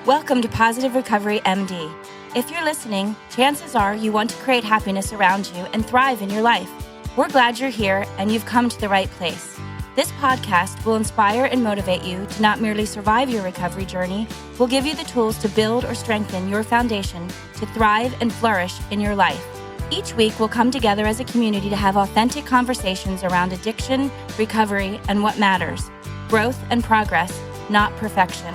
Welcome to Positive Recovery MD. If you're listening, chances are you want to create happiness around you and thrive in your life. We're glad you're here and you've come to the right place. This podcast will inspire and motivate you to not merely survive your recovery journey, we'll give you the tools to build or strengthen your foundation to thrive and flourish in your life. Each week, we'll come together as a community to have authentic conversations around addiction, recovery, and what matters. Growth and progress, not perfection.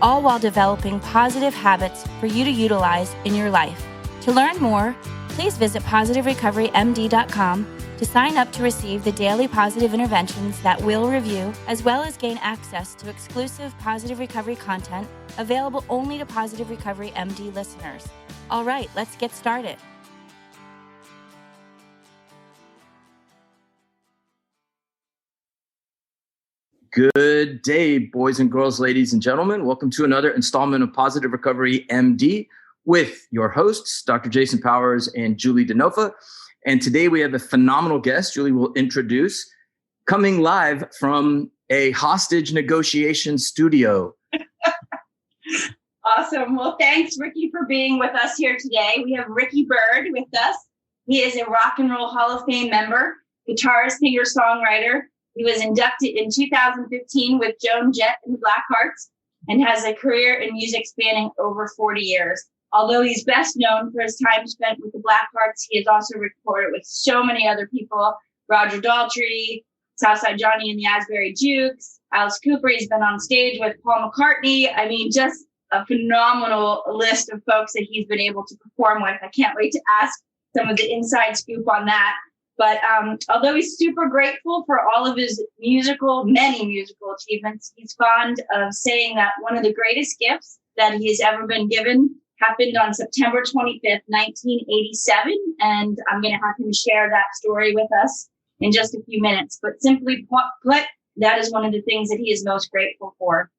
All while developing positive habits for you to utilize in your life. To learn more, please visit positiverecoverymd.com to sign up to receive the daily positive interventions that we'll review, as well as gain access to exclusive positive recovery content available only to Positive Recovery MD listeners. All right, let's get started. Good day, boys and girls, ladies and gentlemen. Welcome to another installment of Positive Recovery MD with your hosts, Dr. Jason Powers and Julie DeNova. And today we have a phenomenal guest. Julie will introduce, coming live from a hostage negotiation studio. Awesome. Well, thanks, Ricky, for being with us here today. We have Ricky Byrd with us. He is a Rock and Roll Hall of Fame member, guitarist, singer-songwriter. He was inducted in 2015 with Joan, Jett, and the Blackhearts, and has a career in music spanning over 40 years. Although he's best known for his time spent with the Blackhearts, he has also recorded with so many other people: Roger Daltrey, Southside Johnny and the Asbury Jukes, Alice Cooper. He's been on stage with Paul McCartney. I mean, just a phenomenal list of folks that he's been able to perform with. I can't wait to ask some of the inside scoop on that. But although he's super grateful for all of his many musical achievements, he's fond of saying that one of the greatest gifts that he's ever been given happened on September 25th, 1987. And I'm going to have him share that story with us in just a few minutes. But simply put, that is one of the things that he is most grateful for.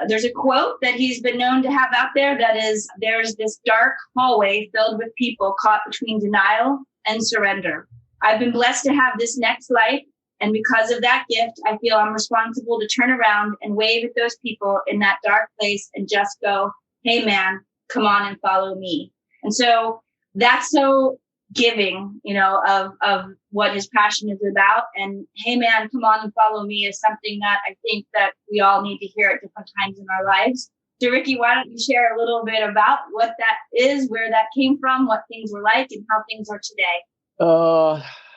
There's a quote that he's been known to have out there that is, "There's this dark hallway filled with people caught between denial and surrender. I've been blessed to have this next life, and because of that gift, I feel I'm responsible to turn around and wave at those people in that dark place and just go, hey man, come on and follow me." And so that's so giving, of what his passion is about. And hey man, come on and follow me is something that I think that we all need to hear at different times in our lives. So Ricky, why don't you share a little bit about what that is, where that came from, what things were like, and how things are today?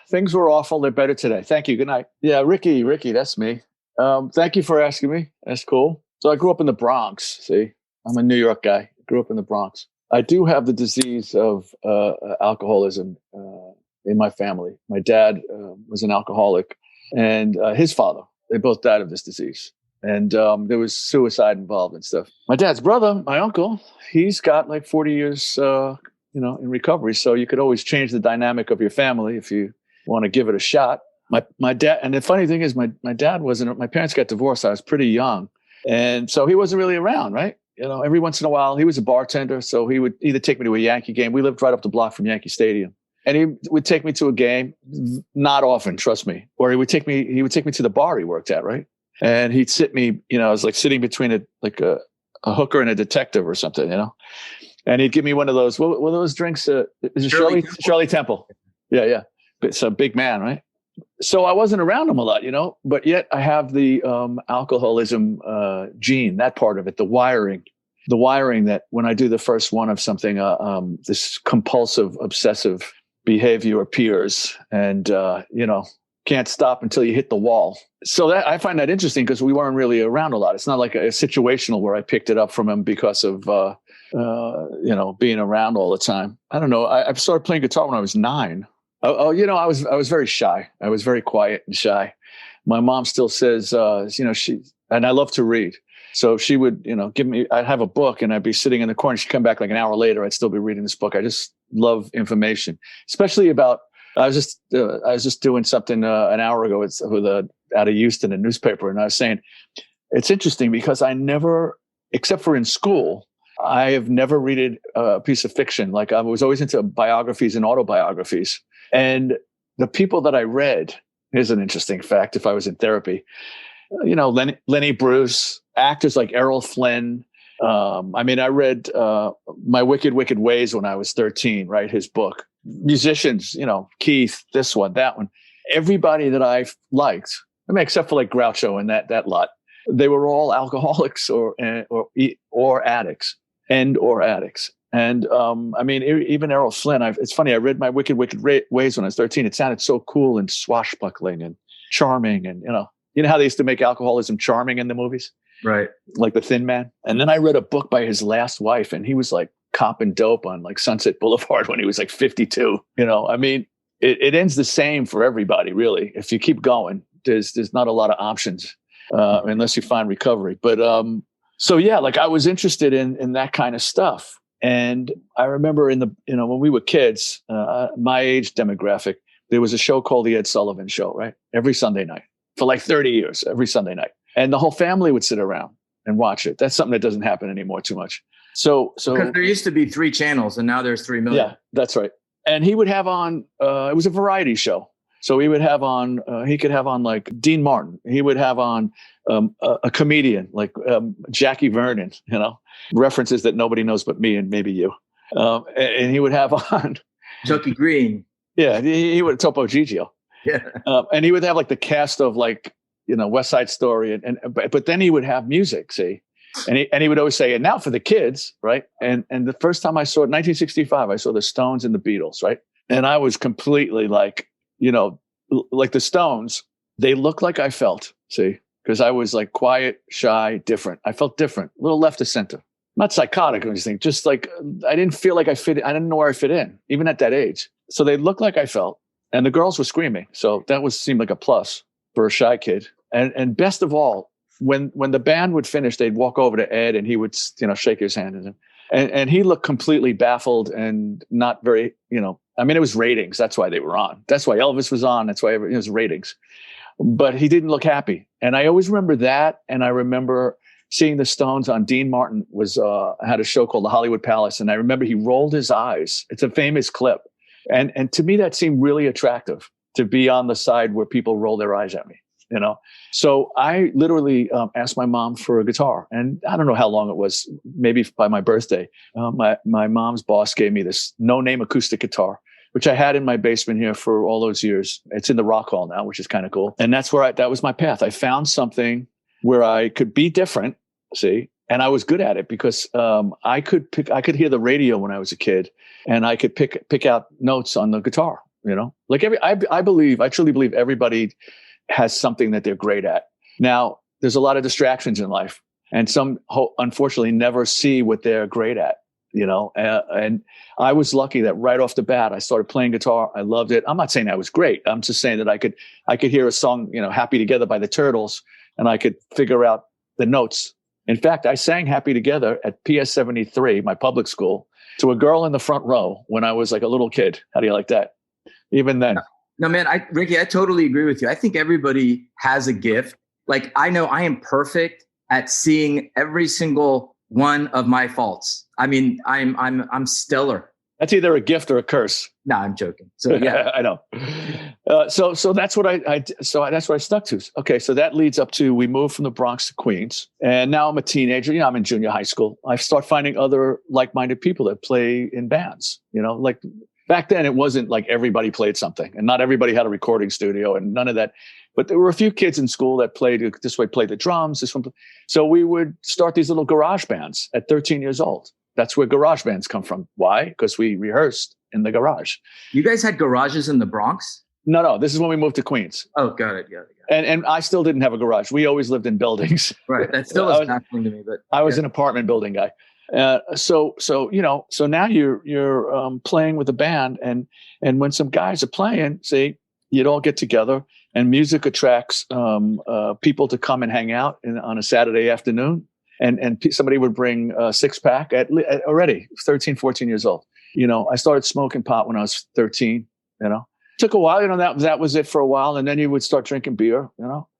Things were awful. They're better today. Thank you. Good night. Yeah, Ricky, that's me. Thank you for asking me. That's cool. So I grew up in the Bronx. See, I'm a New York guy. I grew up in the Bronx. I do have the disease of alcoholism in my family. My dad was an alcoholic, and his father. They both died of this disease. And there was suicide involved and stuff. My dad's brother, my uncle, he's got like 40 years in recovery. So you could always change the dynamic of your family if you want to give it a shot. My dad, and the funny thing is my dad my parents got divorced. I was pretty young. And so he wasn't really around, right? Every once in a while, he was a bartender. So he would either take me to a Yankee game. We lived right up the block from Yankee Stadium. And he would take me to a game, not often, trust me. Or he would take me to the bar he worked at, right? And he'd sit me, I was like sitting between a hooker and a detective or something, And he'd give me one of those. What were those drinks? Is it Shirley Temple? Yeah. It's a big man, right? So I wasn't around him a lot, But yet I have the alcoholism gene, that part of it, the wiring that when I do the first one of something, this compulsive, obsessive behavior appears, and can't stop until you hit the wall. So that I find that interesting because we weren't really around a lot. It's not like a situational where I picked it up from him because of being around all the time. I don't know. I started playing guitar when I was 9. I was very shy. I was very quiet and shy. My mom still says, and I love to read. So she would, give me, I'd have a book and I'd be sitting in the corner. She'd come back like an hour later. I'd still be reading this book. I just love information, especially about, I was just doing something an hour ago out of Houston, a newspaper. And I was saying, it's interesting because I never, except for in school, I have never read a piece of fiction. Like I was always into biographies and autobiographies. And the people that I read, here's an interesting fact. If I was in therapy, Lenny Bruce, actors like Errol Flynn, I mean, I read My Wicked, Wicked Ways when I was 13, right? His book. Musicians, Keith, this one, that one. Everybody that I liked, I mean, except for like Groucho and that lot, they were all alcoholics or addicts. And I mean, even Errol Flynn. It's funny. I read My Wicked, Wicked Ways when I was 13. It sounded so cool and swashbuckling and charming, and you know how they used to make alcoholism charming in the movies, right? Like The Thin Man. And then I read a book by his last wife, and he was like copping dope on like Sunset Boulevard when he was like 52. I mean, it ends the same for everybody, really. If you keep going, there's not a lot of options unless you find recovery. But so yeah, like I was interested in that kind of stuff. And I remember when we were kids, my age demographic, there was a show called The Ed Sullivan Show, right? Every Sunday night for like 30 years, every Sunday night. And the whole family would sit around and watch it. That's something that doesn't happen anymore too much. So because there used to be 3 channels and now there's 3 million. Yeah, that's right. And he would have on, it was a variety show. So he would have on, he could have on like Dean Martin. He would have on a comedian like Jackie Vernon, references that nobody knows but me and maybe you. And he would have on Chucky Green. Yeah, he would Topo Gigio. Yeah. And he would have like the cast of like, West Side Story. But then he would have music, see? And he would always say, and now for the kids, right? And the first time I saw it, 1965, I saw the Stones and the Beatles, right? And I was completely like, like the Stones, they look like I felt, see? Because I was like quiet, shy, different. I felt different, a little left of center. Not psychotic or anything, just like I didn't feel like I fit in. I didn't know where I fit in, even at that age. So they looked like I felt. And the girls were screaming. So that seemed like a plus for a shy kid. And best of all, when the band would finish, they'd walk over to Ed and he would, shake his hand. And he looked completely baffled and not very, I mean, it was ratings. That's why they were on. That's why Elvis was on. That's why it was ratings. But he didn't look happy. And I always remember that. And I remember seeing the Stones on Dean Martin had a show called The Hollywood Palace. And I remember he rolled his eyes. It's a famous clip. And to me, that seemed really attractive to be on the side where people roll their eyes at me, So I literally asked my mom for a guitar. And I don't know how long it was, maybe by my birthday. My mom's boss gave me this no-name acoustic guitar, which I had in my basement here for all those years. It's in the Rock Hall now, which is kind of cool. And that's where that was my path. I found something where I could be different, see? And I was good at it because I could hear the radio when I was a kid, and I could pick out notes on the guitar. Like I truly believe everybody has something that they're great at. Now, there's a lot of distractions in life, and some unfortunately never see what they're great at. And I was lucky that right off the bat I started playing guitar. I loved it. I'm not saying I was great. I'm just saying that I could hear a song, "Happy Together" by the Turtles, and I could figure out the notes. In fact, I sang Happy Together at PS 73, my public school, to a girl in the front row when I was like a little kid. How do you like that? Even then. No, man, Ricky, I totally agree with you. I think everybody has a gift. Like, I know I am perfect at seeing every single one of my faults. I mean, I'm stellar. That's either a gift or a curse. No, I'm joking. So yeah, I know. So that's what that's what I stuck to. Okay, so that leads up to we moved from the Bronx to Queens, and now I'm a teenager. I'm in junior high school. I start finding other like-minded people that play in bands. Like back then, it wasn't like everybody played something, and not everybody had a recording studio, and none of that. But there were a few kids in school that played the drums. This one, so we would start these little garage bands at 13 years old. That's where garage bands come from. Why? Because we rehearsed in the garage. You guys had garages in the Bronx? No. This is when we moved to Queens. Oh, got it. And I still didn't have a garage. We always lived in buildings. Right. That still is fascinating to me. But I was an apartment building guy. So now you're playing with a band, and when some guys are playing, see, you'd all get together, and music attracts people to come and hang out on a Saturday afternoon. And somebody would bring a 6-pack at already 13, 14 years old. I started smoking pot when I was 13, Took a while, that was it for a while. And then you would start drinking beer,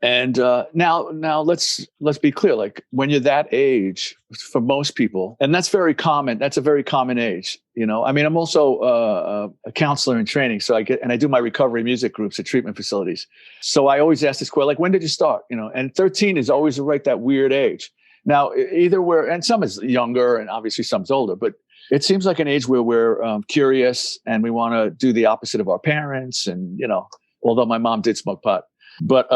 And now let's be clear. Like when you're that age, for most people, and that's very common. That's a very common age, I mean, I'm also a counselor in training. So I do my recovery music groups at treatment facilities. So I always ask this question, like, when did you start? And 13 is always that weird age. Now, either and some is younger and obviously some's older, but it seems like an age where we're curious and we want to do the opposite of our parents. And, although my mom did smoke pot, but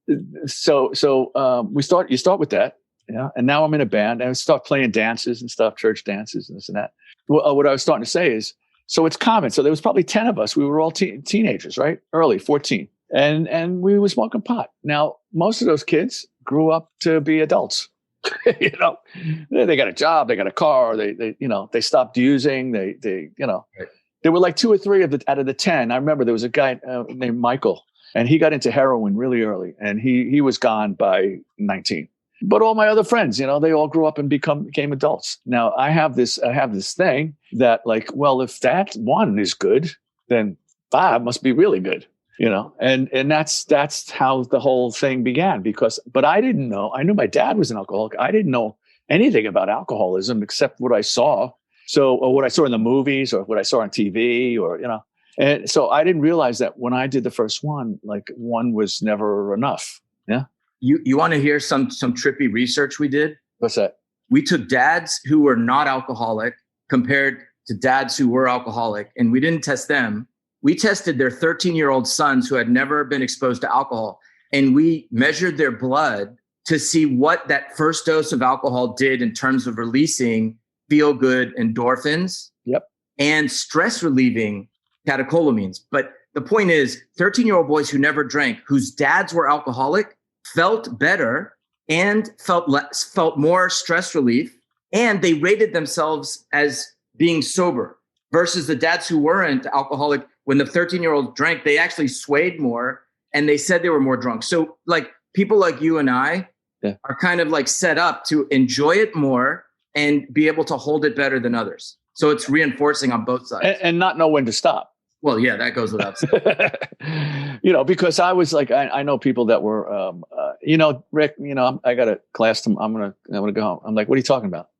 you start with that. Yeah. And now I'm in a band and I start playing dances and stuff, church dances and this and that. Well, what I was starting to say is, so it's common. So there was probably 10 of us. We were all teenagers, right? Early, 14. And we were smoking pot. Now, most of those kids grew up to be adults. They got a job, they got a car, they stopped using, they Right. There were like 2 or 3 out of the 10. I remember there was a guy named Michael, and he got into heroin really early, and he was gone by 19. But all my other friends, they all grew up and became adults. Now I have this thing that like, well, if that 1 is good, then 5 must be really good. And that's how the whole thing began but I didn't know. I knew my dad was an alcoholic. I didn't know anything about alcoholism except what I saw. Or what I saw in the movies or what I saw on TV and so I didn't realize that when I did the first one, like 1 was never enough. Yeah. You want to hear some trippy research we did? What's that? We took dads who were not alcoholic compared to dads who were alcoholic, and we didn't test them. We tested their 13-year-old sons who had never been exposed to alcohol, and we measured their blood to see what that first dose of alcohol did in terms of releasing feel-good endorphins and stress-relieving catecholamines. But the point is, 13-year-old boys who never drank, whose dads were alcoholic, felt better and felt more stress relief, and they rated themselves as being sober versus the dads who weren't alcoholic. When the 13-year-old drank, they actually swayed more and they said they were more drunk. So like people like you and I are kind of like set up to enjoy it more and be able to hold it better than others. So it's reinforcing on both sides. And not know when to stop. Well, yeah, that goes without saying. Because I was like, I know people that were, Rick, I got a class. I'm going to go home. I'm like, what are you talking about?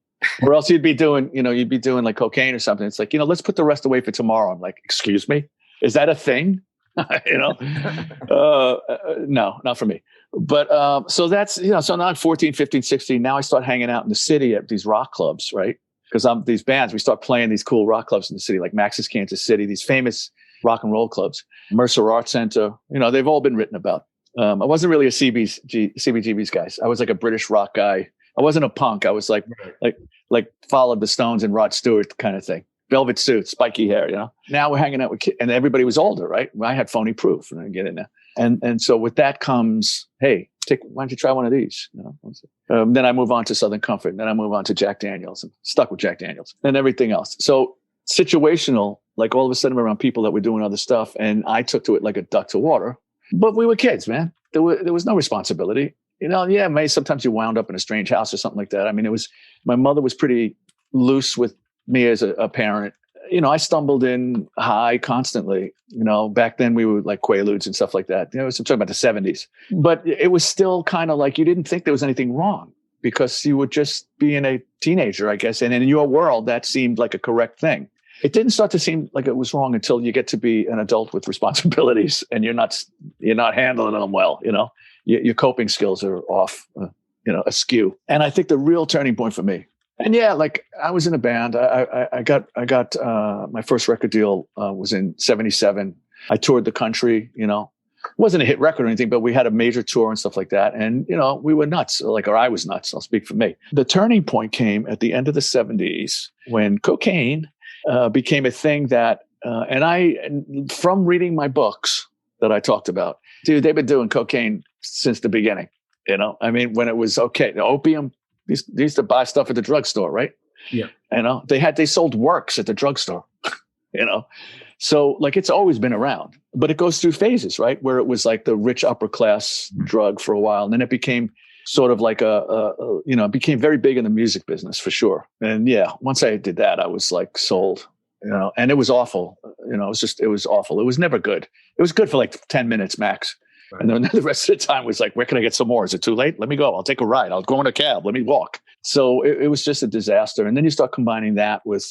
Or else you'd be doing like cocaine or something. It's like, let's put the rest away for tomorrow. I'm like, excuse me? Is that a thing? No, not for me. But so that's, so now I'm 14, 15, 16. Now I start hanging out in the city at these rock clubs, right? Because these bands, we start playing these cool rock clubs in the city, like Max's Kansas City, these famous rock and roll clubs, Mercer Art Center. They've all been written about. I wasn't really a CBGB's guy. I was like a British rock guy. I wasn't a punk. I was like followed the Stones and Rod Stewart kind of thing. Velvet suits, spiky hair, Now we're hanging out with kids, and everybody was older, right? I had phony proof, and I get in there. And so with that comes, hey, why don't you try one of these? Then I move on to Southern Comfort. Then I move on to Jack Daniels, and stuck with Jack Daniels and everything else. So situational, like all of a sudden I'm around people that were doing other stuff, and I took to it like a duck to water. But we were kids, man. There was no responsibility. Maybe sometimes you wound up in a strange house or something like that. I mean, my mother was pretty loose with me as a parent. I stumbled in high constantly. Back then we were like Quaaludes and stuff like that. I'm talking about the 70s. But it was still kind of like you didn't think there was anything wrong because you were just being a teenager, I guess. And in your world, that seemed like a correct thing. It didn't start to seem like it was wrong until you get to be an adult with responsibilities and you're not handling them well. Your coping skills are off, askew. And I think the real turning point for me. And like I was in a band. I got my first record deal was in 77. I toured the country, It wasn't a hit record or anything, but we had a major tour and stuff like that. And, we were nuts, or I was nuts. I'll speak for me. The turning point came at the end of the 70s when cocaine became a thing that, and from reading my books that I talked about, dude, they've been doing cocaine since the beginning. I mean, when it was okay, the opium, they used to buy stuff at the drugstore, right? Yeah. They sold works at the drugstore, So like it's always been around, but it goes through phases, right? Where it was like the rich upper class drug for a while. And then it became sort of like it became very big in the music business for sure. And once I did that, I was like sold, and it was awful. It was awful. It was never good. It was good for like 10 minutes max. Right. And then the rest of the time was like, where can I get some more? Is it too late? Let me go. I'll take a ride. I'll go in a cab. Let me walk. So it was just a disaster. And then you start combining that with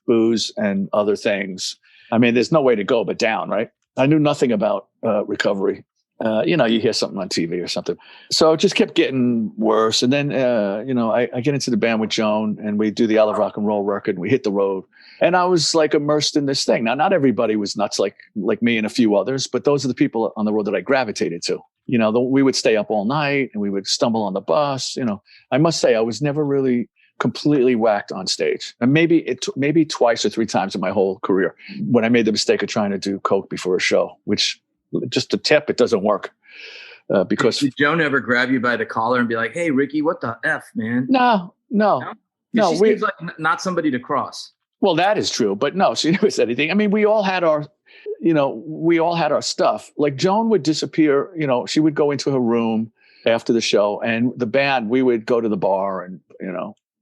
booze and other things. I mean, there's no way to go but down, right? I knew nothing about recovery. You hear something on TV or something. So it just kept getting worse. And then, I get into the band with Joan and we do the I Love Rock and Roll record and we hit the road. And I was like immersed in this thing. Now, not everybody was nuts like me and a few others, but those are the people on the road that I gravitated to. We would stay up all night and we would stumble on the bus. I must say I was never really completely whacked on stage. And maybe twice or three times in my whole career when I made the mistake of trying to do coke before a show, which just a tip, it doesn't work. Because did Joan ever grab you by the collar and be like, "Hey, Ricky, what the F, man?" No. She seems like not somebody to cross. Well, that is true, but no, she never said anything. I mean, we all had our stuff. Like Joan would disappear, she would go into her room after the show and the band, we would go to the bar and,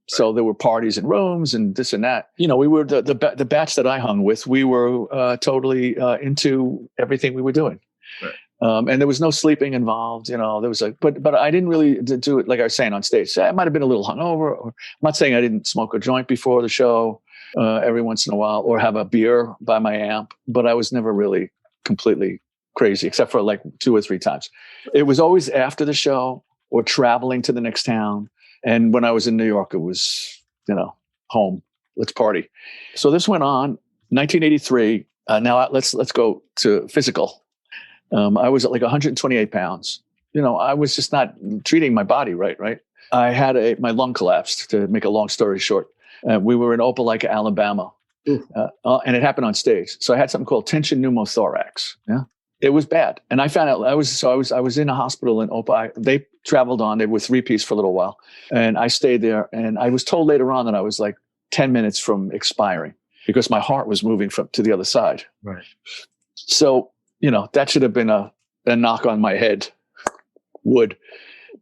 so there were parties in rooms and this and that. We were the batch that I hung with. We were totally into everything we were doing. Right. And there was no sleeping involved, there was but I didn't really do it like I was saying on stage. I might've been a little hungover. I'm not saying I didn't smoke a joint before the show every once in a while or have a beer by my amp, but I was never really completely crazy except for like 2 or 3 times. It was always after the show or traveling to the next town. And when I was in New York, it was, home, let's party. So this went on 1983. Now let's go to physical. I was at like 128 pounds. I was just not treating my body right. I had my lung collapsed, to make a long story short. We were in Opelika, Alabama, and it happened on stage. So I had something called tension pneumothorax. Yeah, it was bad, and I found out I was in a hospital in Opelika. They traveled on. They were 3-piece for a little while, and I stayed there. And I was told later on that I was like 10 minutes from expiring because my heart was moving to the other side. Right. So that should have been a knock on my head. Would.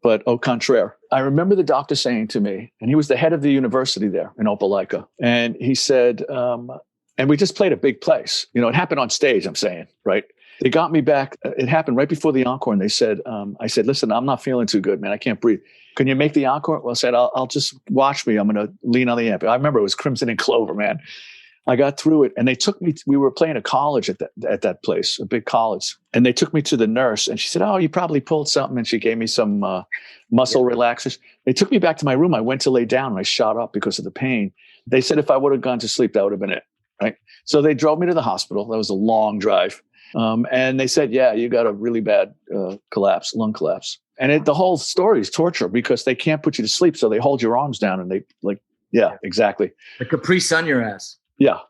But au contraire, I remember the doctor saying to me, and he was the head of the university there in Opelika, and he said, and we just played a big place. It happened on stage, I'm saying, right? They got me back. It happened right before the encore, and they said, I said, listen, I'm not feeling too good, man. I can't breathe. Can you make the encore? Well, I said, I'll just watch me. I'm going to lean on the amp. I remember it was Crimson and Clover, man. I got through it, and they took me. We were playing a college at that place, a big college, and they took me to the nurse, and she said, "Oh, you probably pulled something," and she gave me some muscle relaxers. They took me back to my room. I went to lay down, and I shot up because of the pain. They said if I would have gone to sleep, that would have been it, right? So they drove me to the hospital. That was a long drive, and they said, "Yeah, you got a really bad lung collapse." And the whole story is torture because they can't put you to sleep, so they hold your arms down, and they yeah, exactly. The Capri Sun your ass. Yeah.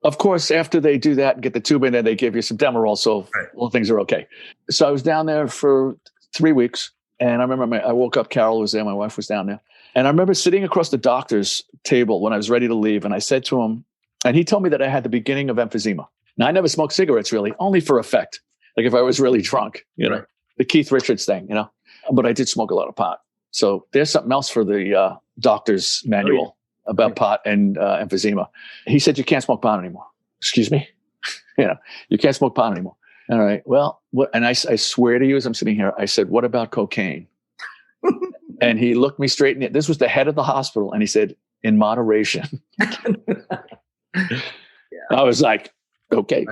Of course, after they do that and get the tube in there, they give you some Demerol, so all things are okay. So I was down there for 3 weeks, and I remember I woke up, Carol was there, my wife was down there. And I remember sitting across the doctor's table when I was ready to leave, and I said to him, and he told me that I had the beginning of emphysema. Now, I never smoked cigarettes, really, only for effect, like if I was really drunk, the Keith Richards thing, but I did smoke a lot of pot. So there's something else for the doctor's manual. About pot and emphysema. He said, you can't smoke pot anymore. Excuse me? You can't smoke pot anymore. All right. Well, and I swear to you, as I'm sitting here, I said, what about cocaine? And he looked me straight in the, this was the head of the hospital. And he said, in moderation. I was like, okay.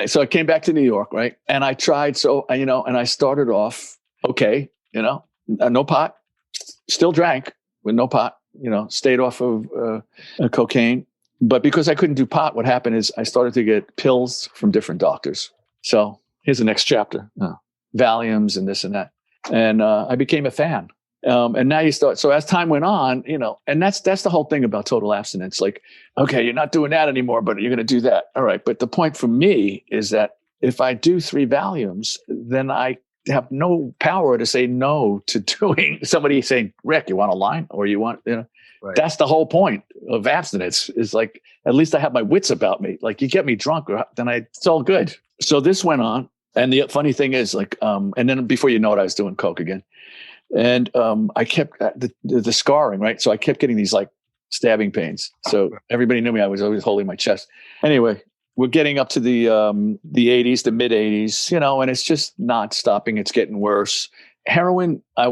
So I came back to New York, right? And I tried. So, and I started off, okay, no pot, still drank with no pot. Stayed off of cocaine. But because I couldn't do pot, what happened is I started to get pills from different doctors. So here's the next chapter, Valiums and this and that. And I became a fan. And now so as time went on, and that's the whole thing about total abstinence. Like, okay, you're not doing that anymore, but you're going to do that. All right. But the point for me is that if I do 3 Valiums, then I have no power to say no to doing somebody saying, Rick, you want a line or you want, Right. That's the whole point of abstinence is like, at least I have my wits about me. Like you get me drunk, then it's all good. So this went on. And the funny thing is like, and then before you know it, I was doing coke again. And I kept the scarring, right? So I kept getting these like stabbing pains. So everybody knew me. I was always holding my chest. Anyway, we're getting up to the 80s, the mid 80s, and it's just not stopping. It's getting worse. Heroin, I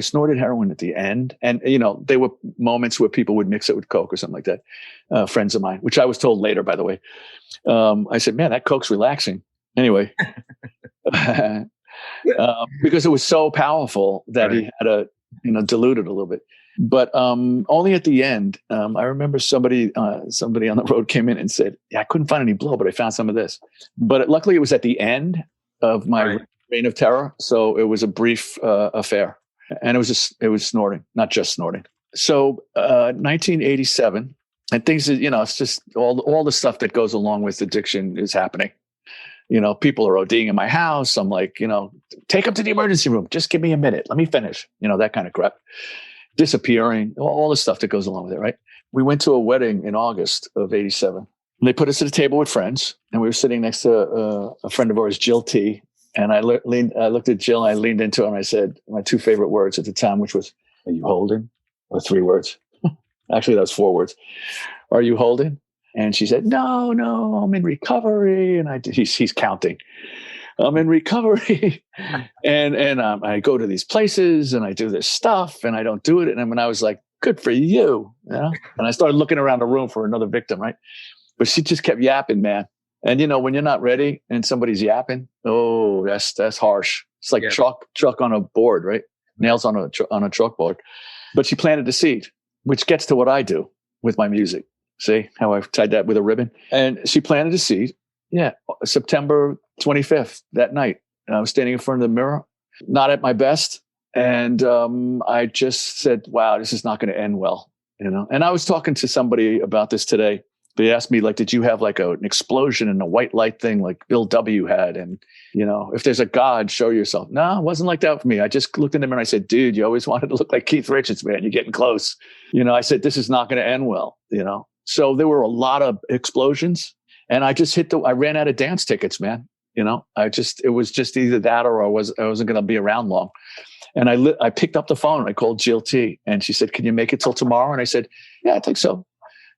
snorted heroin at the end. And, there were moments where people would mix it with coke or something like that. Friends of mine, which I was told later, by the way. I said, man, that coke's relaxing. Anyway, because it was so powerful that he had to, dilute it a little bit. But only at the end, I remember somebody on the road came in and said, "Yeah, I couldn't find any blow, but I found some of this." But luckily, it was at the end of my reign of terror, so it was a brief affair, and it was snorting, not just snorting. So 1987, and things, it's just all the stuff that goes along with addiction is happening. People are ODing in my house. I'm like, take them to the emergency room. Just give me a minute. Let me finish. That kind of crap. Disappearing, all the stuff that goes along with it, right? We went to a wedding in August of 87. And they put us at a table with friends, and we were sitting next to a friend of ours, Jill T. And I looked at Jill, and I leaned into her, and I said my two favorite words at the time, which was, "Are you holding?" Or 3 words. Actually, that was 4 words. "Are you holding?" And she said, no, I'm in recovery. And he's counting. I'm in recovery. and I go to these places and I do this stuff and I don't do it. And when I was like, good for you. And I started looking around the room for another victim, right? But she just kept yapping, man. And when you're not ready and somebody's yapping, oh, that's harsh. It's like chalk on a board, right? Nails on a chalkboard. But she planted the seed, which gets to what I do with my music. See how I've tied that with a ribbon? And she planted a seed. Yeah. September 25th, that night, I was standing in front of the mirror, not at my best. And I just said, wow, this is not going to end well. And I was talking to somebody about this today. They asked me, like, did you have like an explosion and a white light thing like Bill W. had? And, if there's a God, show yourself. No, it wasn't like that for me. I just looked in the mirror and I said, dude, you always wanted to look like Keith Richards, man. You're getting close. I said, this is not going to end well, So there were a lot of explosions, and I just I ran out of dance tickets, man. It was just either that or I wasn't going to be around long. And I picked up the phone and I called Jill T, and she said, can you make it till tomorrow? And I said, yeah, I think so.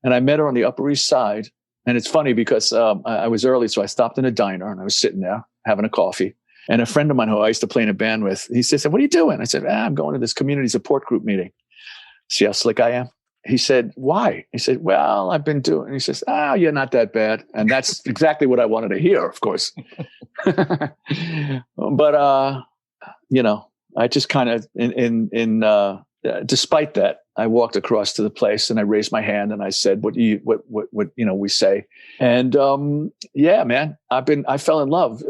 And I met her on the Upper East Side. And it's funny because I was early, so I stopped in a diner and I was sitting there having a coffee. And a friend of mine who I used to play in a band with, he said, what are you doing? I said, I'm going to this community support group meeting. See how slick I am? He said, why? He said, well, I've been doing, and he says, you're not that bad. And that's exactly what I wanted to hear, of course. But, I just kind of, despite that, I walked across to the place and I raised my hand and I said, what we say. And, man, I fell in love.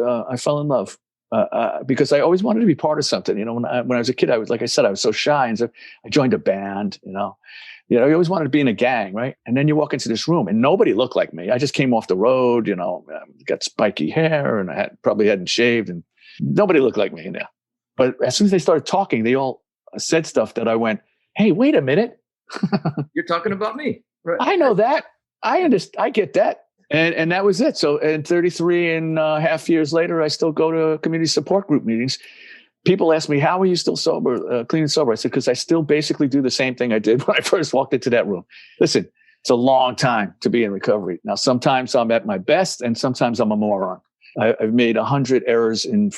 Because I always wanted to be part of something. When I was a kid, I was, like I said, I was so shy. And so I joined a band, you always wanted to be in a gang, right? And then you walk into this room and nobody looked like me. I just came off the road, got spiky hair and I probably hadn't shaved and nobody looked like me in there. But as soon as they started talking, they all said stuff that I went, hey, wait a minute. You're talking about me. Right. I know that. I understand. I get that. And that was it. So, and 33 and a half years later, I still go to community support group meetings. People ask me, how are you still sober, clean and sober? I said, because I still basically do the same thing I did when I first walked into that room. Listen, it's a long time to be in recovery. Now, sometimes I'm at my best and sometimes I'm a moron. I've made 100 errors in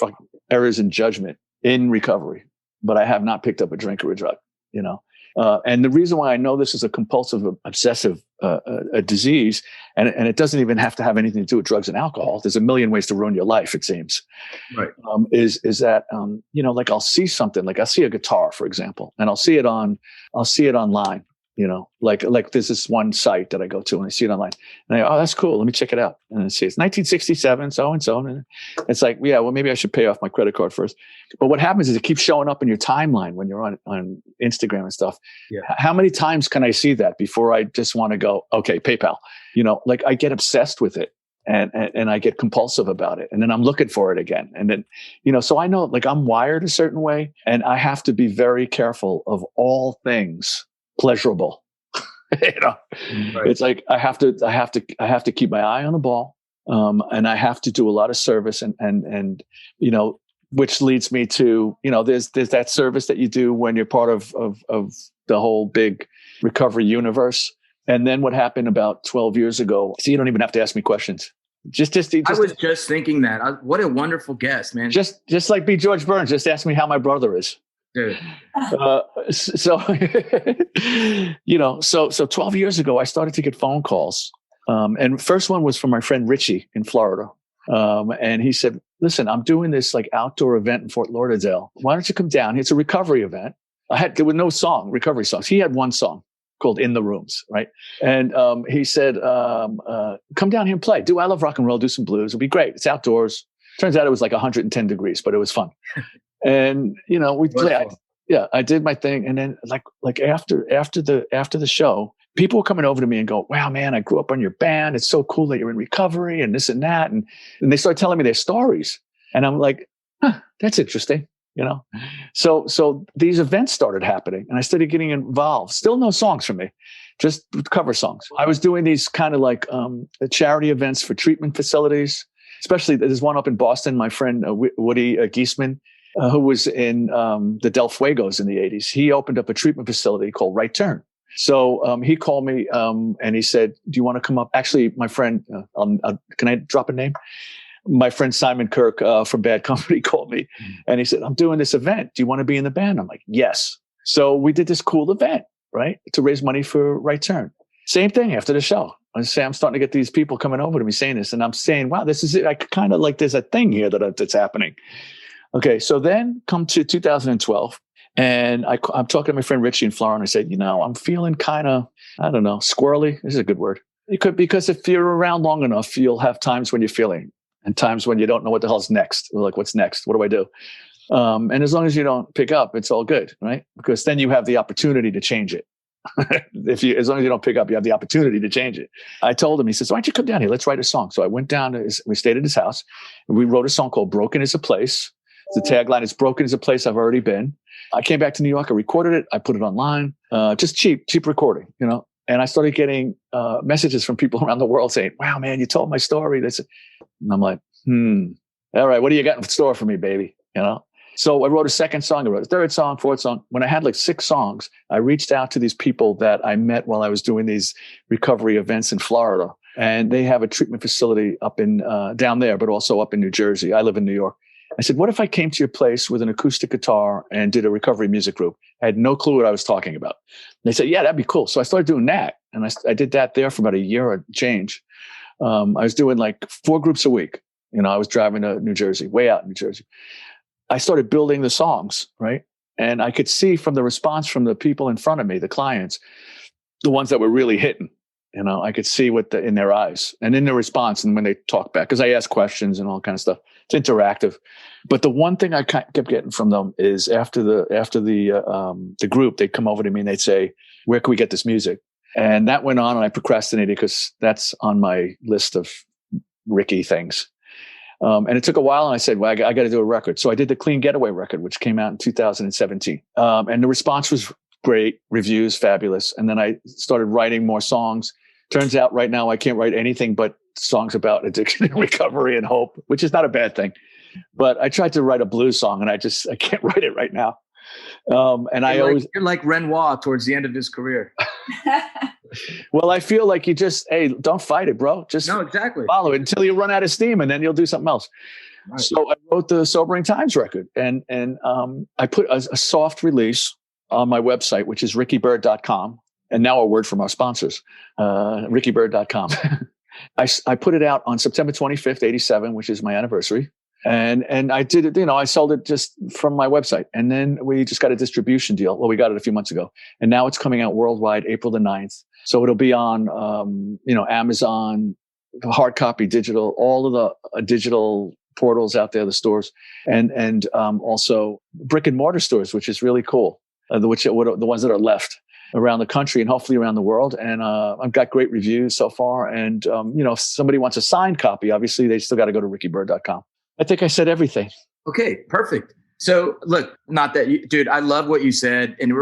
judgment in recovery, but I have not picked up a drink or a drug, And the reason why I know this is a compulsive, obsessive a disease, and it doesn't even have to have anything to do with drugs and alcohol. There's a million ways to ruin your life, it seems. Right. Is that like I'll see something, like I'll see a guitar, for example, and I'll see it online. Like there's this one site that I go to and I see it online and I go, oh, that's cool. Let me check it out. And I see it's 1967, so and so. And it's like, yeah, well, maybe I should pay off my credit card first. But what happens is it keeps showing up in your timeline when you're on Instagram and stuff. Yeah. How many times can I see that before I just want to go, okay, PayPal, like I get obsessed with it and I get compulsive about it. And then I'm looking for it again. And then, so I know like I'm wired a certain way and I have to be very careful of all things pleasurable. Right. It's like I have to keep my eye on the ball, and I have to do a lot of service, and which leads me to there's that service that you do when you're part of the whole big recovery universe. And then what happened about 12 years ago? So you don't even have to ask me questions. Just I was just thinking that. What a wonderful guest, man. Just like B. George Burns. Just ask me how my brother is. Dude. So 12 years ago, I started to get phone calls. And first one was from my friend Richie in Florida. And he said, listen, I'm doing this like outdoor event in Fort Lauderdale. Why don't you come down? It's a recovery event. There was no recovery songs. He had one song called In the Rooms, right? And he said, come down here and play. I love rock and roll, do some blues. It'll be great. It's outdoors. Turns out it was like 110 degrees, but it was fun. And, we played. I did my thing. And then like after the show, people were coming over to me and go, wow, man, I grew up on your band. It's so cool that you're in recovery and this and that. And they started telling me their stories. And I'm like, that's interesting. So these events started happening and I started getting involved. Still no songs from me, just cover songs. I was doing these kind of like charity events for treatment facilities, especially there's one up in Boston. My friend Woody Giesman, who was in the Del Fuegos in the 80s, he opened up a treatment facility called Right Turn. So he called me and he said, do you want to come up? Actually, my friend, can I drop a name? My friend Simon Kirk from Bad Company called me and he said, I'm doing this event. Do you want to be in the band? I'm like, yes. So we did this cool event, right? To raise money for Right Turn. Same thing after the show. I'm starting to get these people coming over to me saying this and I'm saying, wow, this is it. I kind of like, there's a thing here that's happening. Okay. So then come to 2012 and I'm talking to my friend Richie in Florida and I said, I'm feeling kind of, I don't know, squirrely. This is a good word. Because if you're around long enough, you'll have times when you're feeling and times when you don't know what the hell's next. Like, what's next? What do I do? And as long as you don't pick up, it's all good, right? Because then you have the opportunity to change it. As long as you don't pick up, you have the opportunity to change it. I told him, he says, why don't you come down here? Let's write a song. So I went down, we stayed at his house and we wrote a song called Broken is a Place. The tagline is broken is a place I've already been. I came back to New York. I recorded it. I put it online, just cheap recording, and I started getting messages from people around the world saying, wow, man, you told my story. And I'm like, all right, what do you got in store for me, baby? So I wrote a second song. I wrote a third song, fourth song. When I had like 6 songs, I reached out to these people that I met while I was doing these recovery events in Florida. And they have a treatment facility up in down there, but also up in New Jersey. I live in New York. I said, what if I came to your place with an acoustic guitar and did a recovery music group? I had no clue what I was talking about. And they said, yeah, that'd be cool. So I started doing that. And I did that there for about a year or change. I was doing like 4 groups a week. I was driving to New Jersey, way out in New Jersey. I started building the songs, right? And I could see from the response from the people in front of me, the clients, the ones that were really hitting. I could see in their eyes and in their response and when they talk back, because I ask questions and all kind of stuff. It's interactive. But the one thing I kept getting from them is after the group, they'd come over to me and they'd say, where can we get this music? And that went on and I procrastinated because that's on my list of Ricky things. And it took a while and I said, well, I got to do a record. So I did the Clean Getaway record, which came out in 2017. And the response was great, reviews, fabulous. And then I started writing more songs. Turns out right now I can't write anything but songs about addiction and recovery and hope, which is not a bad thing. But I tried to write a blues song and I can't write it right now. You're like Renoir towards the end of his career. Well, I feel like hey, don't fight it, bro. Just exactly. Follow it until you run out of steam and then you'll do something else. Right. So I wrote the Sobering Times record and I put a soft release on my website, which is rickybyrd.com. And now a word from our sponsors, rickybyrd.com. I put it out on September 25th, 87, which is my anniversary. And I did it, I sold it just from my website. And then we just got a distribution deal. Well, we got it a few months ago. And now it's coming out worldwide, April the 9th. So it'll be on, Amazon, hard copy, digital, all of the digital portals out there, the stores, and also brick and mortar stores, which is really cool, the ones that are left around the country and hopefully around the world. And I've got great reviews so far. And, if somebody wants a signed copy, obviously they still got to go to rickybyrd.com. I think I said everything. Okay, perfect. So look, dude, I love what you said. And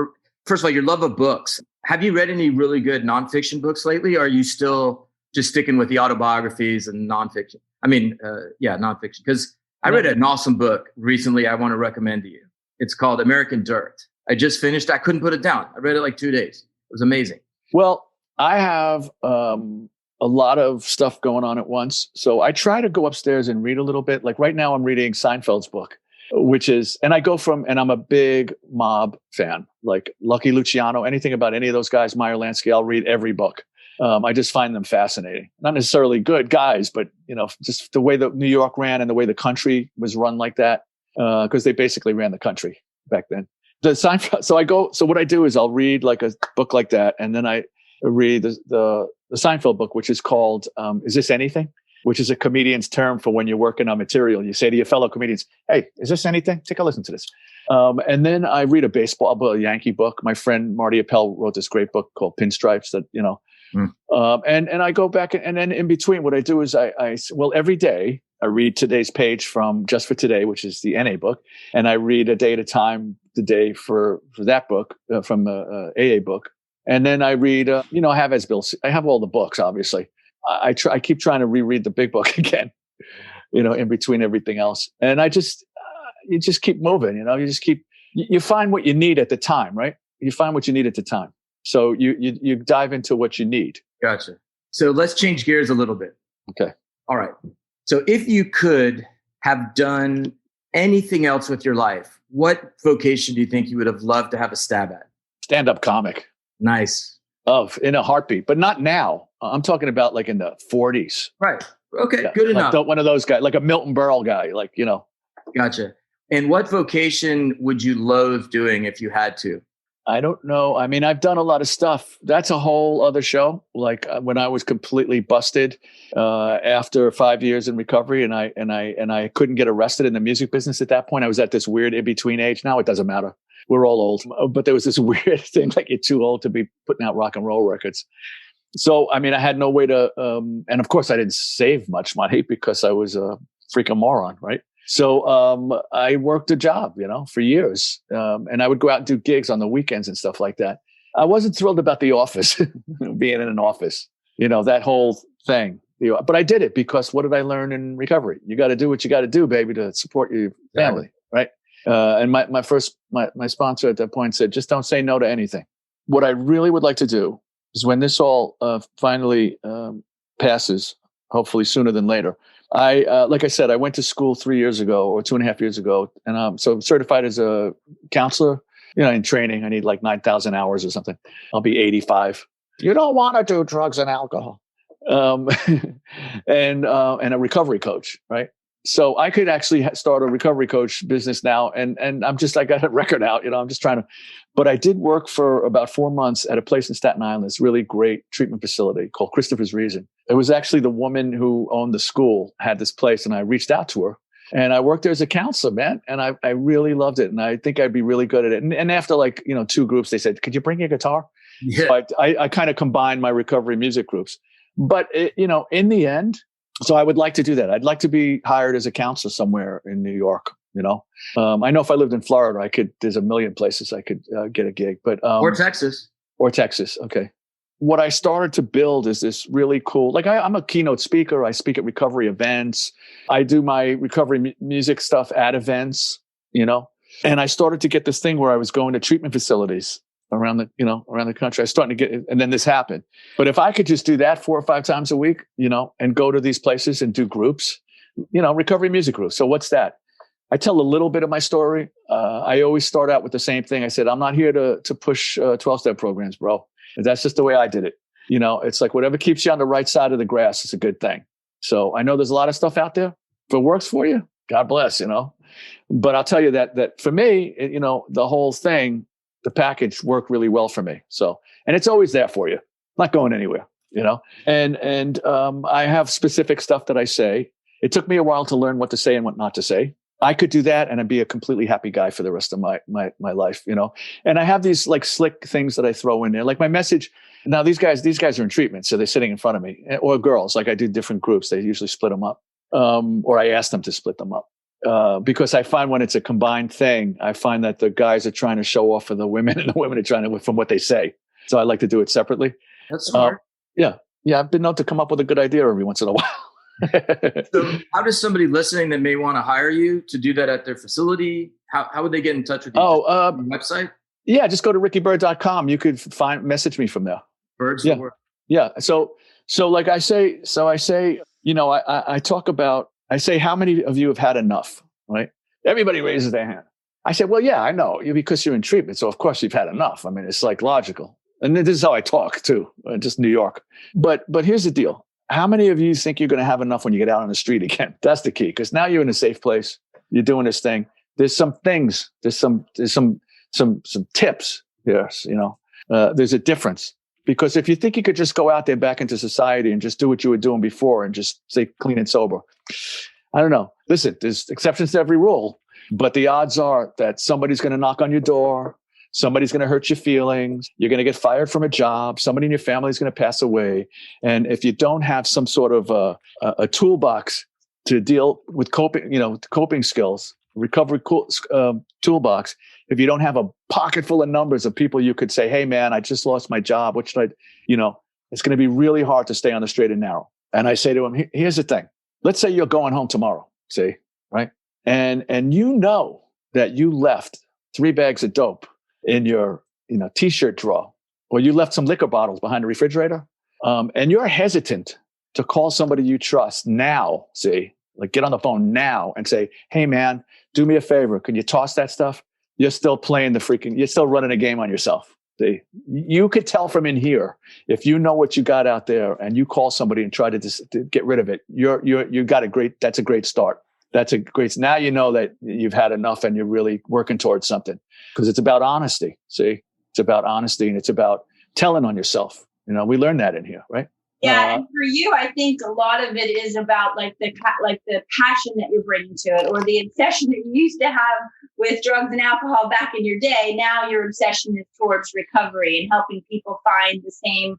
first of all, your love of books. Have you read any really good nonfiction books lately? Or are you still just sticking with the autobiographies and nonfiction? Nonfiction. Because I read an awesome book recently I want to recommend to you. It's called American Dirt. I just finished. I couldn't put it down. I read it like 2 days. It was amazing. Well, I have a lot of stuff going on at once. So I try to go upstairs and read a little bit. Like right now I'm reading Seinfeld's book, and I'm a big Mob fan, like Lucky Luciano, anything about any of those guys, Meyer Lansky, I'll read every book. I just find them fascinating. Not necessarily good guys, but just the way that New York ran and the way the country was run like that, because they basically ran the country back then. The Seinfeld. So what I do is I'll read like a book like that, and then I read the Seinfeld book, which is called "Is This Anything?" which is a comedian's term for when you're working on material. You say to your fellow comedians, "Hey, is this anything? Take a listen to this." And then I read a Yankee book. My friend Marty Appel wrote this great book called Pinstripes that, and I go back, and then in between what I do is well, every day I read today's page from Just for Today, which is the NA book. And I read a day at a time, the day for that book from the AA book. And then I read, I have all the books, obviously. I keep trying to reread the big book again, in between everything else. And you just keep moving, you find what you need at the time, right? You find what you need at the time. So you dive into what you need. Gotcha. So let's change gears a little bit. Okay. All right. So if you could have done anything else with your life, what vocation do you think you would have loved to have a stab at? Stand-up comic. Nice. In a heartbeat, but not now. I'm talking about like in the 40s. Right. Okay. Yeah, good enough. One of those guys, like a Milton Berle guy, Gotcha. And what vocation would you loathe doing if you had to? I don't know. I mean, I've done a lot of stuff. That's a whole other show. Like when I was completely busted after 5 years in recovery, and I couldn't get arrested in the music business at that point. I was at this weird in between age. Now it doesn't matter. We're all old, but there was this weird thing like you're too old to be putting out rock and roll records. So, I mean, I had no way to, and of course I didn't save much money because I was a freaking moron, right? So I worked a job, for years. And I would go out and do gigs on the weekends and stuff like that. I wasn't thrilled about the office, being in an office, that whole thing. But I did it because what did I learn in recovery? You got to do what you got to do, baby, to support your family, right? And my sponsor at that point said, just don't say no to anything. What I really would like to do is when this all finally passes, hopefully sooner than later, like I said, I went to school 3 years ago or 2.5 years ago. And so I'm certified as a counselor, in training. I need like 9,000 hours or something. I'll be 85. You don't want to do drugs and alcohol. And a recovery coach, right? So I could actually start a recovery coach business now. And I got a record out, I'm just trying to, but I did work for about 4 months at a place in Staten Island, this really great treatment facility called Christopher's Reason. It was actually the woman who owned the school had this place, and I reached out to her, and I worked there as a counselor, man. And I really loved it. And I think I'd be really good at it. And after 2 groups, they said, could you bring your guitar? Yeah. So I kind of combined my recovery music groups, but in the end, so I would like to do that. I'd like to be hired as a counselor somewhere in New York. I know if I lived in Florida, there's a million places I could get a gig, but or Texas. Okay. What I started to build is this really cool, I'm a keynote speaker. I speak at recovery events. I do my recovery music stuff at events, and I started to get this thing where I was going to treatment facilities around the country. I was starting to get, and then this happened. But if I could just do that 4 or 5 times a week, and go to these places and do groups, recovery music groups. So what's that? I tell a little bit of my story. I always start out with the same thing. I said, I'm not here to push 12-step programs, bro. And that's just the way I did it. It's like whatever keeps you on the right side of the grass is a good thing. So I know there's a lot of stuff out there. If it works for you, God bless, But I'll tell you that for me, the whole thing, the package worked really well for me. So, and it's always there for you, not going anywhere, and I have specific stuff that I say. It took me a while to learn what to say and what not to say. I could do that and I'd be a completely happy guy for the rest of my life, and I have these like slick things that I throw in there, like my message. Now these guys are in treatment. So they're sitting in front of me, or girls, like I do different groups. They usually split them up. Or I ask them to split them up. Because I find when it's a combined thing, I find that the guys are trying to show off for the women and the women are trying to, from what they say. So I like to do it separately. That's smart. Yeah. I've been known to come up with a good idea every once in a while. So how does somebody listening that may want to hire you to do that at their facility? How would they get in touch with you? Website? Yeah. Just go to rickybyrd.com. You could message me from there. Bird's yeah. the word. Yeah. So like I say, I talk about, I say, how many of you have had enough, right? Everybody raises their hand. I said, well, yeah, I know you because you're in treatment. So of course you've had enough. I mean, it's like logical. And this is how I talk too, just New York. But here's the deal. How many of you think you're going to have enough when you get out on the street again? That's the key, because now you're in a safe place. You're doing this thing. There's some things. There's some tips. Yes, there's a difference. Because if you think you could just go out there back into society and just do what you were doing before and just stay clean and sober, I don't know. Listen, there's exceptions to every rule, but the odds are that somebody's going to knock on your door. Somebody's going to hurt your feelings. You're going to get fired from a job. Somebody in your family is going to pass away. And if you don't have some sort of a toolbox to deal with coping skills, recovery toolbox, if you don't have a pocket full of numbers of people you could say, hey, man, I just lost my job. What should I, it's going to be really hard to stay on the straight and narrow. And I say to him, here's the thing. Let's say you're going home tomorrow, see, right? And you know that you left 3 bags of dope in your t-shirt drawer, or you left some liquor bottles behind the refrigerator, and you're hesitant to call somebody you trust now, see, like get on the phone now and say, hey man, do me a favor, can you toss that stuff? You're still playing you're still running a game on yourself. See, you could tell from in here, if you know what you got out there and you call somebody and try to get rid of it, that's a great start. Now you know that you've had enough and you're really working towards something, because it's about honesty. See, it's about honesty, and it's about telling on yourself. We learned that in here, right? Yeah. And for you, I think a lot of it is about the passion that you're bringing to it, or the obsession that you used to have with drugs and alcohol back in your day. Now your obsession is towards recovery and helping people find the same,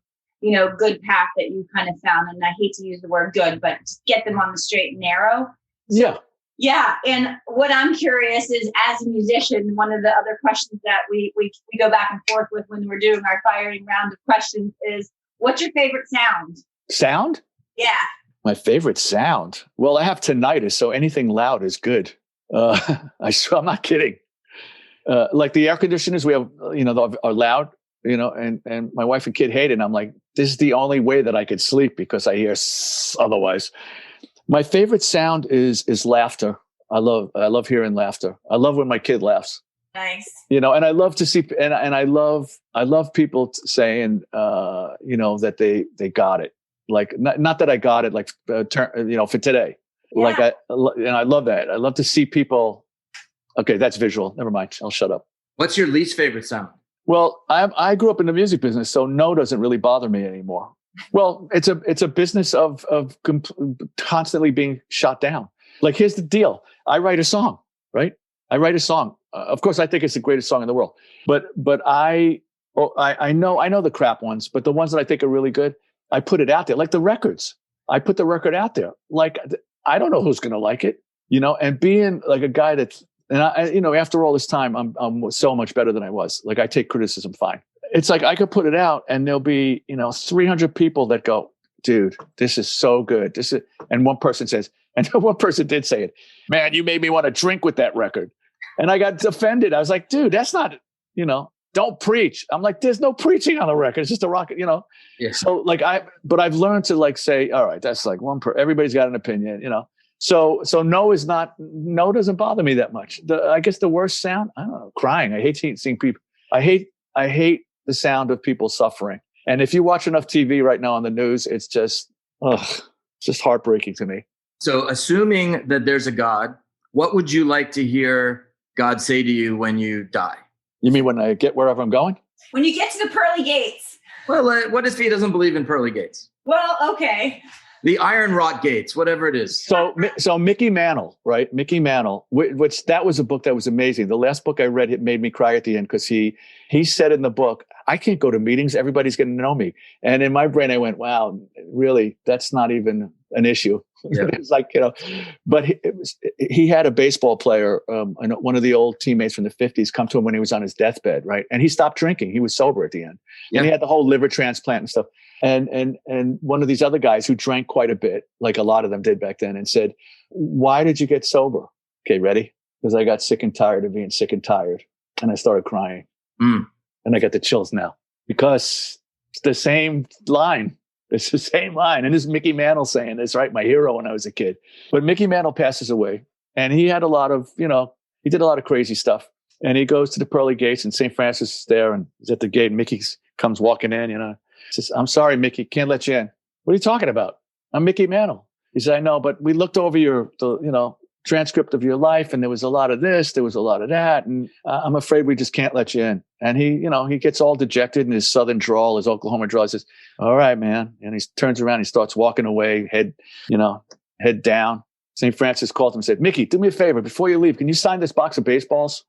good path that you kind of found. And I hate to use the word good, but just get them on the straight and narrow. Yeah. Yeah. And what I'm curious is, as a musician, one of the other questions that we go back and forth with when we're doing our firing round of questions is, what's your favorite sound? Sound? Yeah. My favorite sound? Well, I have tinnitus, so anything loud is good. I'm not kidding. Like the air conditioners we have, are loud, and my wife and kid hate it. And I'm like, this is the only way that I could sleep, because I hear otherwise. My favorite sound is laughter. I love hearing laughter. I love when my kid laughs. Nice. And I love to see, and I love people saying, that they got it. Like, not that I got it, like, for today. Yeah. Like, I love that. I love to see people. Okay, that's visual. Never mind. I'll shut up. What's your least favorite sound? Well, I grew up in the music business, so no doesn't really bother me anymore. Well, it's a business of constantly being shot down. Like, here's the deal. I write a song, right? I write a song. Of course, I think it's the greatest song in the world. But I know the crap ones, but the ones that I think are really good, I put it out there. Like the records, I put the record out there. Like, I don't know who's going to like it, and being like a guy that's, and after all this time, I'm so much better than I was. Like, I take criticism fine. It's like I could put it out and there'll be, 300 people that go, dude, this is so good. And one person says, and one person did say it, man, you made me want to drink with that record. And I got offended. I was like, dude, that's not, don't preach. I'm like, there's no preaching on the record. It's just a rock, Yeah. So like but I've learned to like say, all right, that's like everybody's got an opinion, So no doesn't bother me that much. I guess the worst sound, I don't know, crying. I hate seeing people. I hate the sound of people suffering. And if you watch enough TV right now on the news, it's just heartbreaking to me. So assuming that there's a God, what would you like to hear God say to you when you die? You mean when I get wherever I'm going? When you get to the pearly gates. Well, what if he doesn't believe in pearly gates? Well, okay. The iron wrought gates, whatever it is. So Mickey Mantle, right? Mickey Mantle, which that was a book that was amazing. The last book I read, it made me cry at the end, because he said in the book, I can't go to meetings. Everybody's getting to know me. And in my brain, I went, wow, really? That's not even an issue. Yeah. It's like, but he had a baseball player, one of the old teammates from the 50s, come to him when he was on his deathbed, right? And he stopped drinking. He was sober at the end. Yeah. And he had the whole liver transplant and stuff. And one of these other guys who drank quite a bit, like a lot of them did back then, and said, why did you get sober? Okay, ready? Because I got sick and tired of being sick and tired. And I started crying. And I got the chills now, because it's the same line. It's the same line. And this is Mickey Mantle saying this, right? My hero when I was a kid. But Mickey Mantle passes away, and he had a lot of, he did a lot of crazy stuff. And he goes to the pearly gates, and St. Francis is there, and he's at the gate. Mickey's comes walking in, says, "I'm sorry, Mickey, can't let you in." "What are you talking about? I'm Mickey Mantle." He said, "I know, but we looked over the transcript of your life, and there was a lot of this, there was a lot of that, and I'm afraid we just can't let you in." And he gets all dejected in his Southern drawl, his Oklahoma drawl. He says, "All right, man." And he turns around, he starts walking away, head down. St. Francis called him and said, "Mickey, do me a favor. Before you leave, can you sign this box of baseballs?"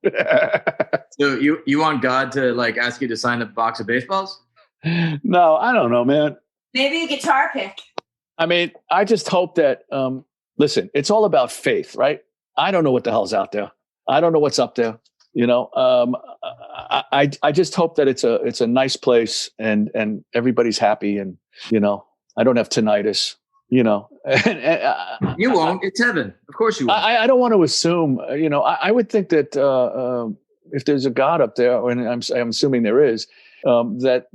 So you want God to ask you to sign a box of baseballs? No, I don't know, man. Maybe a guitar pick. I mean, I just hope that, listen, it's all about faith, right? I don't know what the hell's out there. I don't know what's up there. I just hope that it's a nice place and everybody's happy, and, I don't have tinnitus. You won't. It's heaven. Of course you won't. I don't want to assume, I would think that if there's a God up there, and I'm assuming there is, that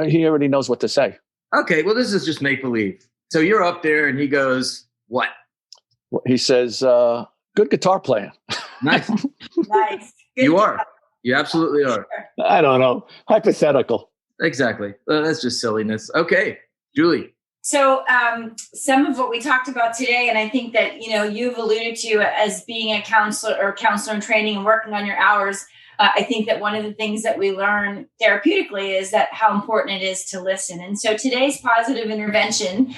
he already knows what to say. Okay, well, this is just make-believe. So you're up there and he goes, what? He says, "Good guitar playing." Nice. Nice. Good You job. are. You absolutely are. I don't know. Hypothetical. Exactly. That's just silliness. Okay, Julie. So some of what we talked about today, and I think that, you've alluded to as being a counselor in training and working on your hours, I think that one of the things that we learn therapeutically is that how important it is to listen. And so today's positive intervention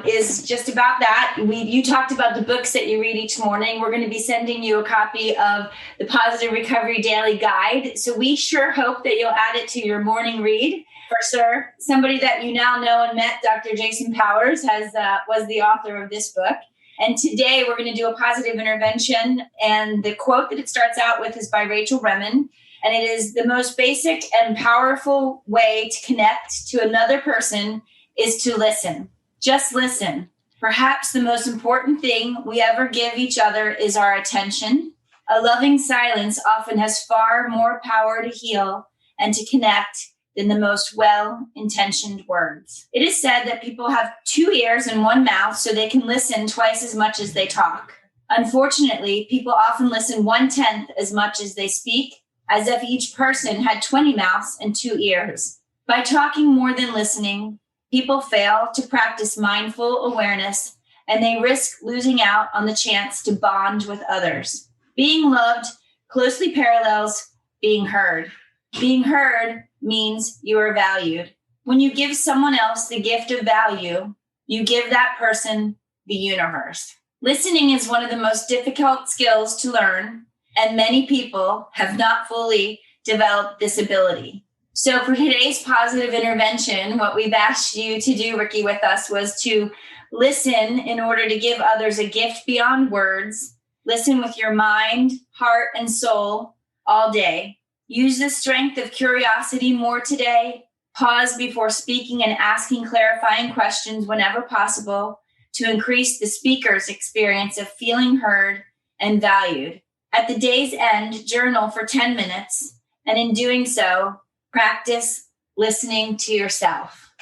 is just about that. You talked about the books that you read each morning. We're going to be sending you a copy of the Positive Recovery Daily Guide. So we sure hope that you'll add it to your morning read. For sure. Somebody that you now know and met, Dr. Jason Powers, was the author of this book. And today we're going to do a positive intervention. And the quote that it starts out with is by Rachel Remen. And it is, "The most basic and powerful way to connect to another person is to listen. Just listen. Perhaps the most important thing we ever give each other is our attention. A loving silence often has far more power to heal and to connect than the most well-intentioned words." It is said that people have 2 ears and 1 mouth so they can listen twice as much as they talk. Unfortunately, people often listen 1/10 as much as they speak, as if each person had 20 mouths and 2 ears. By talking more than listening, people fail to practice mindful awareness, and they risk losing out on the chance to bond with others. Being loved closely parallels being heard. Being heard means you are valued. When you give someone else the gift of value, you give that person the universe. Listening is one of the most difficult skills to learn, and many people have not fully developed this ability. So for today's positive intervention, what we've asked you to do, Ricky, with us was to listen in order to give others a gift beyond words. Listen with your mind, heart, and soul all day. Use the strength of curiosity more today. Pause before speaking and asking clarifying questions whenever possible to increase the speaker's experience of feeling heard and valued. At the day's end, journal for 10 minutes, and in doing so, practice listening to yourself.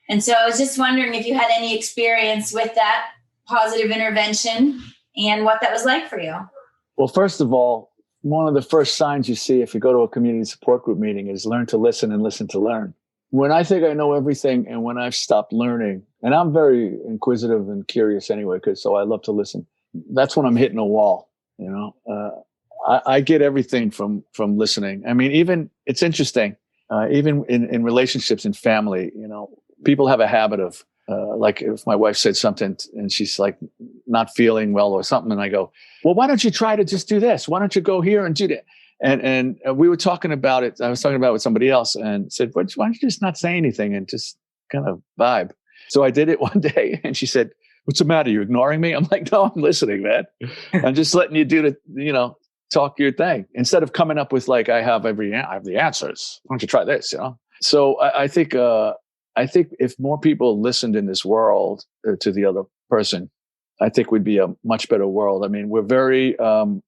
And so I was just wondering if you had any experience with that positive intervention and what that was like for you. Well, first of all, one of the first signs you see if you go to a community support group meeting is learn to listen and listen to learn. When I think I know everything and when I've stopped learning, and I'm very inquisitive and curious anyway, so I love to listen, that's when I'm hitting a wall. I get everything from listening. I mean, even it's interesting, even in relationships and family, people have a habit of, like if my wife said something and she's like not feeling well or something, and I go, "Well, why don't you try to just do this? Why don't you go here and do that?" And we were talking about it. I was talking about it with somebody else and said, "Why don't you just not say anything and just kind of vibe?" So I did it one day and she said, "What's the matter? You ignoring me?" I'm like, "No, I'm listening, man. I'm just letting you do talk your thing instead of coming up with like, I have the answers. Why don't you try this?" So I think if more people listened in this world to the other person, I think we'd be a much better world. I mean, we're very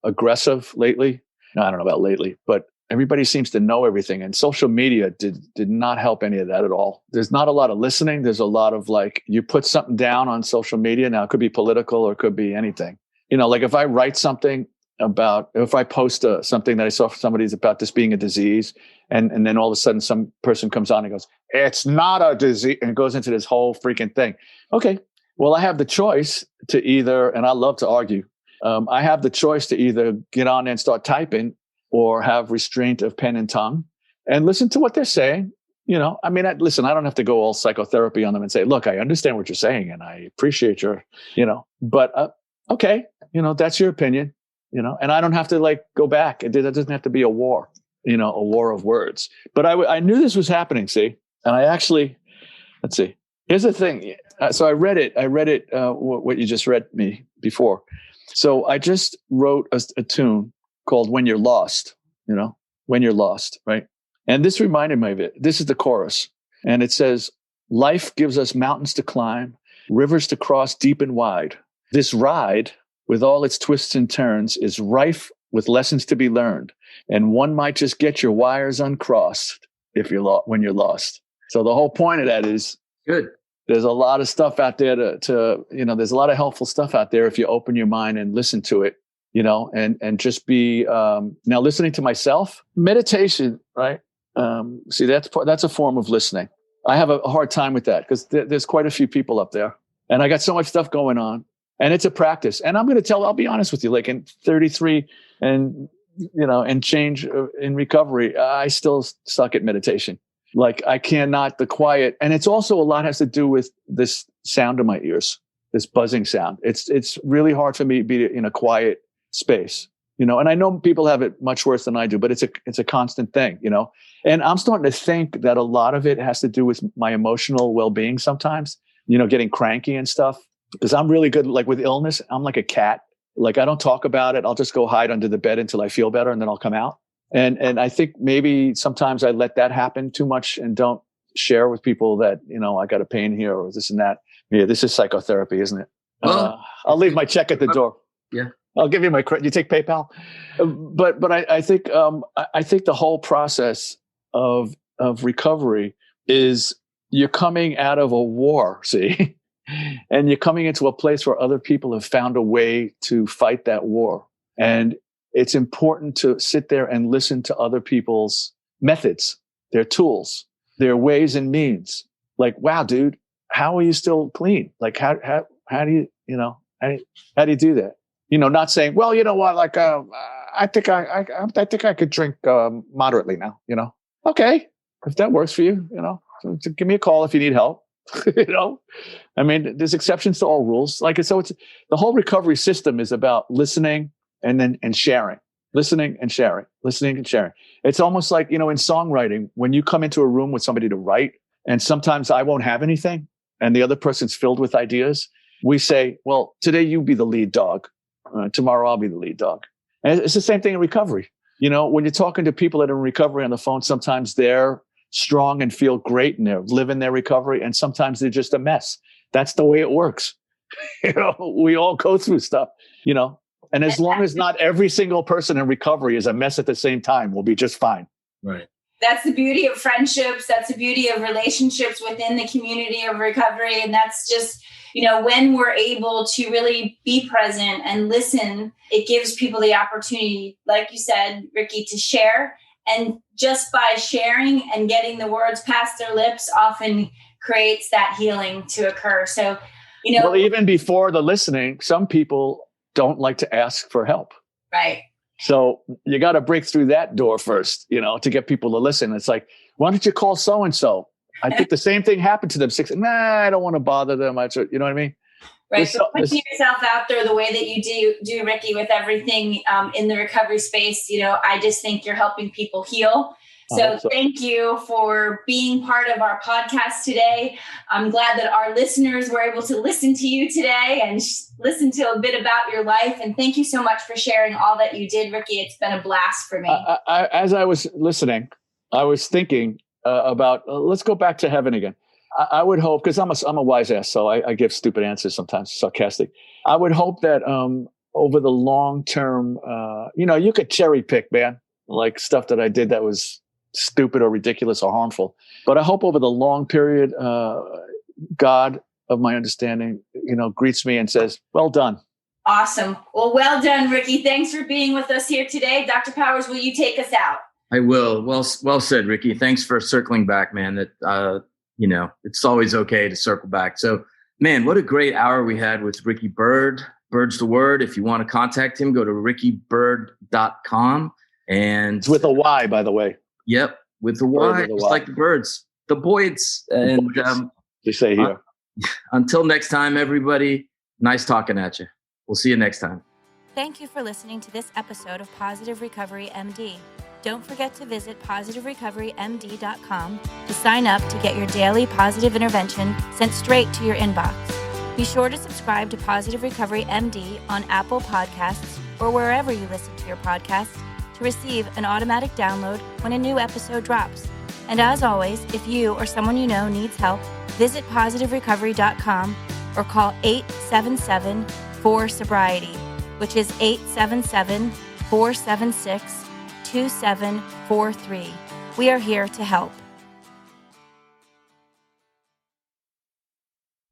aggressive lately. No, I don't know about lately, but everybody seems to know everything. And social media did not help any of that at all. There's not a lot of listening. There's a lot of like, you put something down on social media. Now it could be political or it could be anything. Like if I write something, about if I post something that I saw from somebody's about this being a disease, and then all of a sudden some person comes on and goes, "It's not a disease," and goes into this whole freaking thing. Okay, well, I have the choice to either, and I love to argue, I have the choice to either get on and start typing or have restraint of pen and tongue and listen to what they're saying. I mean, listen, I don't have to go all psychotherapy on them and say, look, I understand what you're saying and I appreciate your, but okay, that's your opinion, and I don't have to go back. That doesn't have to be a war, a war of words. But I knew this was happening, see, and I actually, let's see, here's the thing. So I read it, what you just read me before. So I just wrote a tune called When You're Lost, When You're Lost, right? And this reminded me of it. This is the chorus. And it says, life gives us mountains to climb, rivers to cross deep and wide. This ride, with all its twists and turns, is rife with lessons to be learned. And one might just get your wires uncrossed when you're lost. So the whole point of that is good. There's a lot of stuff out there there's a lot of helpful stuff out there if you open your mind and listen to it, and just be, now listening to myself, meditation, right? See, that's a form of listening. I have a hard time with that because there's quite a few people up there and I got so much stuff going on and it's a practice. And I'll be honest with you, in 33 and change in recovery, I still suck at meditation. I cannot, the quiet. And it's also a lot has to do with this sound in my ears, this buzzing sound. It's really hard for me to be in a quiet space, and I know people have it much worse than I do, but it's a constant thing, and I'm starting to think that a lot of it has to do with my emotional well-being sometimes, getting cranky and stuff, because I'm really good, with illness, I'm like a cat. I don't talk about it. I'll just go hide under the bed until I feel better and then I'll come out. And I think maybe sometimes I let that happen too much and don't share with people that, I got a pain here or this and that. Yeah, this is psychotherapy, isn't it? I'll leave my check at the door. Yeah. I'll give you my credit. You take PayPal? But I think the whole process of recovery is you're coming out of a war, see? And you're coming into a place where other people have found a way to fight that war. And it's important to sit there and listen to other people's methods, their tools, their ways and means. Wow, dude, how are you still clean? How do you, how do you do that? Not saying, well, you know what, I think I could drink moderately now, Okay, if that works for you, so give me a call if you need help. I mean, there's exceptions to all rules. So it's the whole recovery system is about listening and sharing, listening and sharing. It's almost like, in songwriting, when you come into a room with somebody to write, and sometimes I won't have anything and the other person's filled with ideas, we say, well, today you be the lead dog. Tomorrow I'll be the lead dog. And it's the same thing in recovery. When you're talking to people that are in recovery on the phone, sometimes they're strong and feel great and they're living their recovery. And sometimes they're just a mess. That's the way it works. We all go through stuff, and as long as not every single person in recovery is a mess at the same time, we'll be just fine. Right. That's the beauty of friendships. That's the beauty of relationships within the community of recovery. And that's just, when we're able to really be present and listen, it gives people the opportunity, like you said, Ricky, to share. And just by sharing and getting the words past their lips often creates that healing to occur. So, well, even before the listening, some people don't like to ask for help. Right. So you got to break through that door first, to get people to listen. It's like, why don't you call so-and-so? I think the same thing happened to them. I don't want to bother them. You know what I mean? Right. So putting yourself out there the way that you do, Ricky, with everything in the recovery space, I just think you're helping people heal. So thank you for being part of our podcast today. I'm glad that our listeners were able to listen to you today and listen to a bit about your life. And thank you so much for sharing all that you did, Ricky. It's been a blast for me. As I was listening, I was thinking about, let's go back to heaven again. I would hope, because I'm a wise ass, so I give stupid answers sometimes, sarcastic. I would hope that over the long term, you could cherry pick, man, stuff that I did that was stupid or ridiculous or harmful. But I hope over the long period, God of my understanding, greets me and says, well done. Awesome. Well done, Ricky. Thanks for being with us here today. Dr. Powers, will you take us out? I will. Well said, Ricky. Thanks for circling back, man. That, it's always okay to circle back. So, man, what a great hour we had with Ricky Byrd. Byrd's the word. If you want to contact him, go to rickybyrd.com. And it's with a Y, by the way. Yep. With the Y, just like the birds, the Boyds. And they say here. Until next time, everybody, nice talking at you. We'll see you next time. Thank you for listening to this episode of Positive Recovery MD. Don't forget to visit positiverecoverymd.com to sign up to get your daily positive intervention sent straight to your inbox. Be sure to subscribe to Positive Recovery MD on Apple Podcasts or wherever you listen to your podcasts to receive an automatic download when a new episode drops. And as always, if you or someone you know needs help, visit positiverecovery.com or call 877-4-SOBRIETY, which is 877-476-2743. We are here to help.